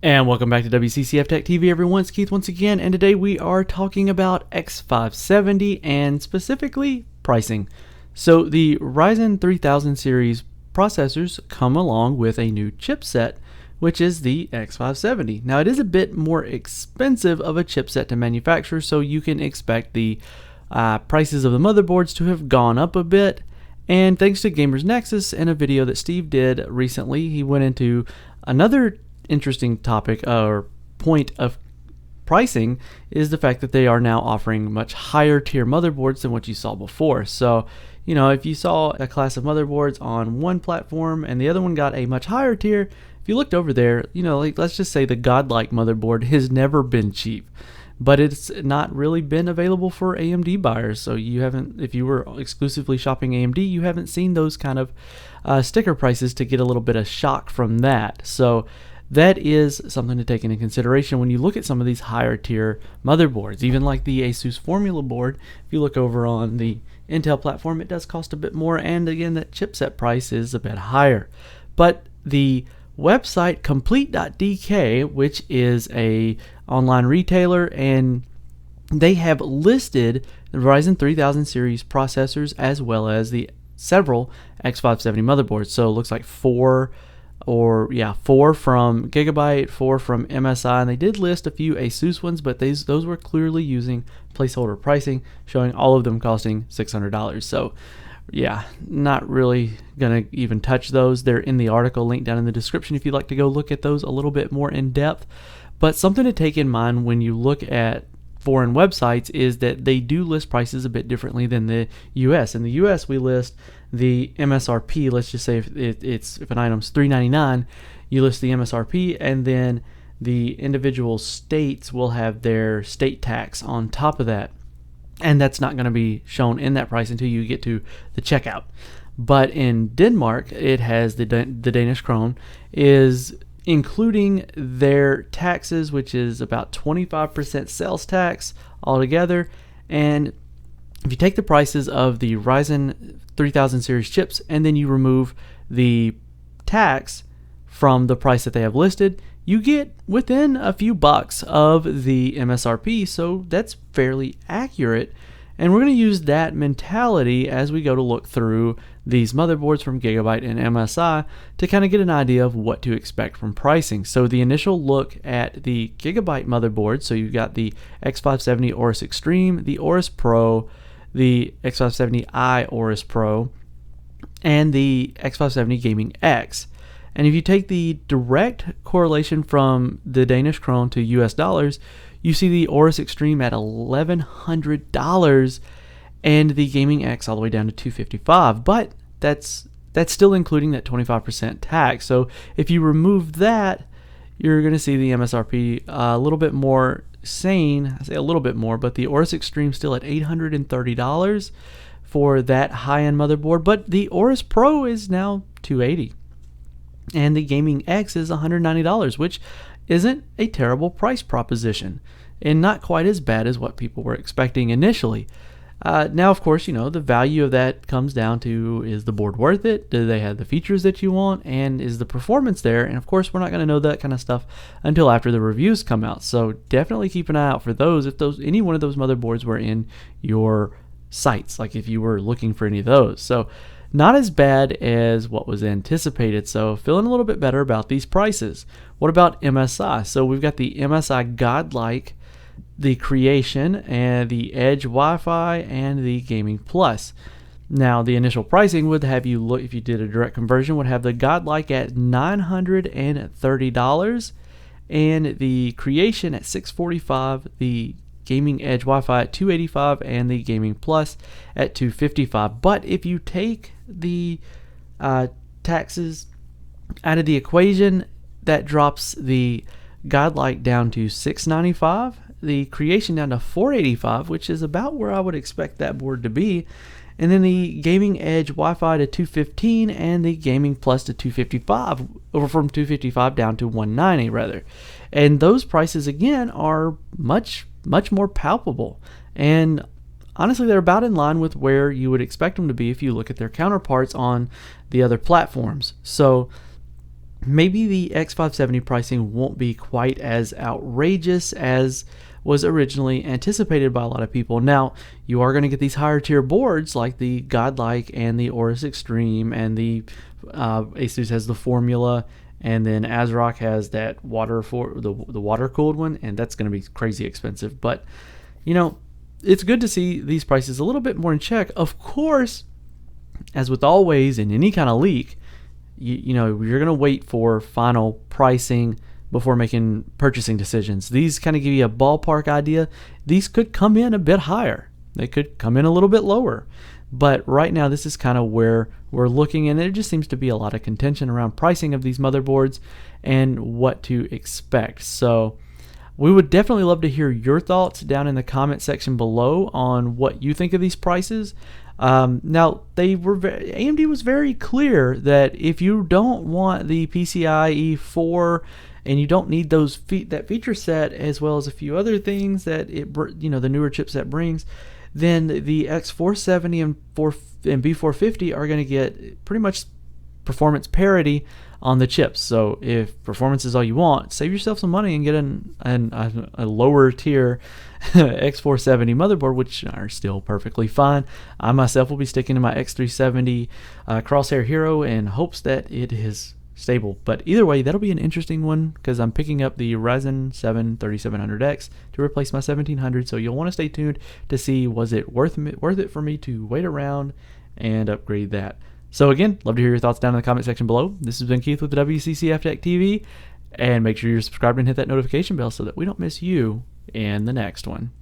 And welcome back to WCCF Tech TV, everyone. It's Keith once again, and today we are talking about X570 and specifically pricing. So the Ryzen 3000 series processors come along with a new chipset, which is the X570. Now it is a bit more expensive of a chipset to manufacture, so you can expect the prices of the motherboards to have gone up a bit. And thanks to Gamers Nexus and a video that Steve did recently, he went into another interesting topic or point of pricing is the fact that they are now offering much higher tier motherboards than what you saw before. So, you know, if you saw a class of motherboards on one platform and the other one got a much higher tier, if you looked over there, you know, like let's just say the godlike motherboard has never been cheap, but it's not really been available for AMD buyers. So you haven't, if you were exclusively shopping AMD, you haven't seen those kind of sticker prices to get a little bit of shock from that. So that is something to take into consideration when you look at some of these higher tier motherboards. Even like the Asus Formula board, if you look over on the Intel platform, it does cost a bit more, and again, that chipset price is a bit higher. But the website Komplett.dk, which is a online retailer, and they have listed the Ryzen 3000 series processors as well as the several X570 motherboards. So it looks like four from Gigabyte, 4 from MSI, and they did list a few Asus ones, but those were clearly using placeholder pricing, showing all of them costing $600. So yeah, not really gonna even touch those. They're in the article, linked down in the description if you'd like to go look at those a little bit more in depth. But something to take in mind when you look at foreign websites is that they do list prices a bit differently than the US. In the US, we list the MSRP. Let's just say if an item's $399, you list the MSRP, and then the individual states will have their state tax on top of that, and that's not going to be shown in that price until you get to the checkout. But in Denmark, it has the Danish krone is including their taxes, which is about 25% sales tax altogether. And if you take the prices of the Ryzen 3000 series chips and then you remove the tax from the price that they have listed, you get within a few bucks of the MSRP. So that's fairly accurate. And we're going to use that mentality as we go to look through these motherboards from Gigabyte and MSI to kind of get an idea of what to expect from pricing. So the initial look at the Gigabyte motherboard, so you've got the X570 Aorus Extreme, the Aorus Pro, the X570i Aorus Pro, and the X570 Gaming X. And if you take the direct correlation from the Danish krone to US dollars, you see the Aorus Extreme at $1,100 and the Gaming X all the way down to $255. But that's still including that 25% tax. So if you remove that, you're going to see the MSRP a little bit more sane. I say a little bit more, but the Aorus Extreme still at $830 for that high-end motherboard. But the Aorus Pro is now $280. And the Gaming X is $190, which isn't a terrible price proposition and not quite as bad as what people were expecting initially. Now, of course, you know, the value of that comes down to, is the board worth it? Do they have the features that you want? And is the performance there? And of course, we're not going to know that kind of stuff until after the reviews come out. So definitely keep an eye out for those if any one of those motherboards were in your sights, like if you were looking for any of those. So not as bad as what was anticipated, so feeling a little bit better about these prices. What about MSI? So we've got the MSI Godlike, the Creation, and the Edge Wi-Fi, and the Gaming Plus. Now the initial pricing would have you look, if you did a direct conversion, would have the Godlike at $930, and the Creation at $645, the Gaming Edge Wi-Fi at $285, and the Gaming Plus at $255. But if you take the taxes out of the equation, that drops the Godlike down to $695, the Creation down to $485, which is about where I would expect that board to be, and then the Gaming Edge Wi-Fi to $215, and the Gaming Plus to $255, over from $255 down to $190 rather. And those prices again are much more palpable, and honestly they're about in line with where you would expect them to be if you look at their counterparts on the other platforms. So maybe the X570 pricing won't be quite as outrageous as was originally anticipated by a lot of people. Now, you are going to get these higher tier boards like the Godlike and the Aorus Extreme, and the Asus has the Formula, and then ASRock has that the water cooled one, and that's going to be crazy expensive. But you know, it's good to see these prices a little bit more in check. Of course, as with always in any kind of leak, you know, you're going to wait for final pricing before making purchasing decisions. These kind of give you a ballpark idea. These could come in a bit higher. They could come in a little bit lower. But right now, this is kind of where we're looking, and there just seems to be a lot of contention around pricing of these motherboards and what to expect. So we would definitely love to hear your thoughts down in the comment section below on what you think of these prices. Now, AMD was very clear that if you don't want the PCIe 4 and you don't need that feature set, as well as a few other things that the newer chipset brings, then the X470 and B450 are going to get pretty much performance parity on the chips. So if performance is all you want, save yourself some money and get a lower tier X470 motherboard, which are still perfectly fine. I myself will be sticking to my X370 Crosshair Hero in hopes that it is stable. But either way, that'll be an interesting one because I'm picking up the Ryzen 7 3700X to replace my 1700. So you'll want to stay tuned to see, was it worth it for me to wait around and upgrade that. So again, love to hear your thoughts down in the comment section below. This has been Keith with the WCCF Tech TV, and make sure you're subscribed and hit that notification bell so that we don't miss you in the next one.